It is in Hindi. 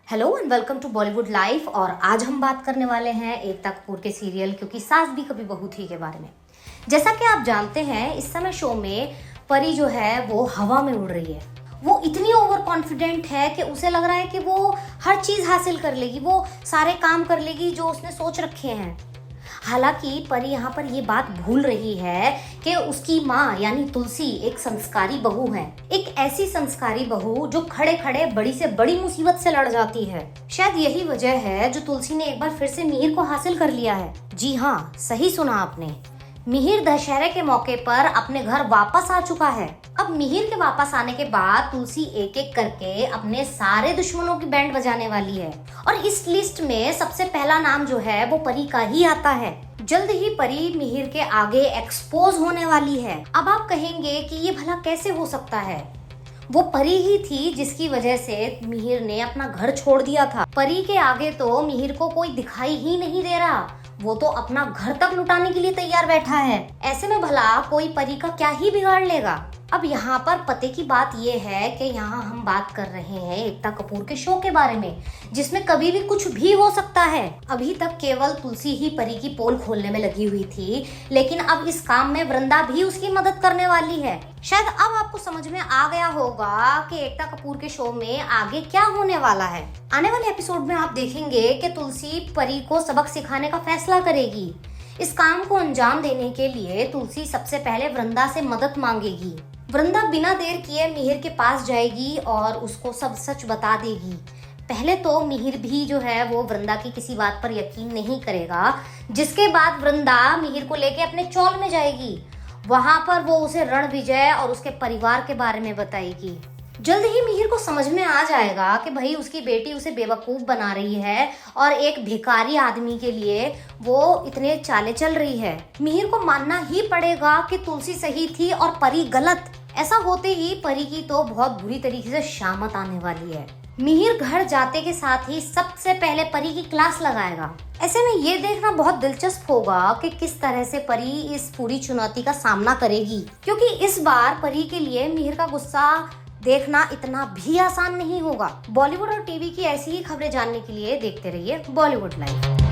Hello and welcome to Bollywood life. और आज हम बात करने वाले हैं एकता कपूर के सीरियल क्योंकि सास भी कभी बहू थी के बारे में। जैसा कि आप जानते हैं, इस समय शो में परी जो है वो हवा में उड़ रही है। वो इतनी ओवर कॉन्फिडेंट है कि उसे लग रहा है कि वो हर चीज हासिल कर लेगी, वो सारे काम कर लेगी जो उसने सोच रखे हैं। हालांकि परी यहाँ पर ये बात भूल रही है कि उसकी माँ यानी तुलसी एक संस्कारी बहू है, एक ऐसी संस्कारी बहू जो खड़े खड़े बड़ी से बड़ी मुसीबत से लड़ जाती है। शायद यही वजह है जो तुलसी ने एक बार फिर से मिहिर को हासिल कर लिया है। जी हाँ, सही सुना आपने। मिहिर दशहरे के मौके पर अपने घर वापस आ चुका है। अब मिहिर के वापस आने के बाद तुलसी एक एक करके अपने सारे दुश्मनों की बैंड बजाने वाली है और इस लिस्ट में सबसे पहला नाम जो है वो परी का ही आता है। जल्द ही परी मिहिर के आगे एक्सपोज होने वाली है। अब आप कहेंगे कि ये भला कैसे हो सकता है? वो परी ही थी जिसकी वजह से मिहिर ने अपना घर छोड़ दिया था। परी के आगे तो मिहिर को कोई दिखाई ही नहीं दे रहा, वो तो अपना घर तक लुटाने के लिए तैयार बैठा है। ऐसे में भला कोई परी का क्या ही बिगाड़ लेगा? अब यहाँ पर पते की बात ये है कि यहाँ हम बात कर रहे हैं एकता कपूर के शो के बारे में, जिसमें कभी भी कुछ भी हो सकता है। अभी तक केवल तुलसी ही परी की पोल खोलने में लगी हुई थी, लेकिन अब इस काम में वृंदा भी उसकी मदद करने वाली है। शायद अब आपको समझ में आ गया होगा कि एकता कपूर के शो में आगे क्या होने वाला है। आने वाले एपिसोड में आप देखेंगे कि तुलसी परी को सबक सिखाने का फैसला करेगी। इस काम को अंजाम देने के लिए तुलसी सबसे पहले वृंदा से मदद मांगेगी। वृंदा बिना देर किए मिहिर के पास जाएगी और उसको सब सच बता देगी। पहले तो मिहिर भी जो है वो वृंदा की किसी बात पर यकीन नहीं करेगा, जिसके बाद वृंदा मिहिर को लेके अपने चौल में जाएगी। वहां पर वो उसे रणविजय और उसके परिवार के बारे में बताएगी। जल्द ही मिहिर को समझ में आ जाएगा कि भाई उसकी बेटी उसे बेवकूफ बना रही है और एक भिखारी आदमी के लिए वो इतने चाले चल रही है। मिहिर को मानना ही पड़ेगा कि तुलसी सही थी और परी गलत। ऐसा होते ही परी की तो बहुत बुरी तरीके से शामत आने वाली है। मिहिर घर जाते के साथ ही सबसे पहले परी की क्लास लगाएगा। ऐसे में ये देखना बहुत दिलचस्प होगा कि किस तरह से परी इस पूरी चुनौती का सामना करेगी, क्योंकि इस बार परी के लिए मिहिर का गुस्सा देखना इतना भी आसान नहीं होगा। बॉलीवुड और टीवी की ऐसी ही खबरें जानने के लिए देखते रहिए बॉलीवुड लाइव।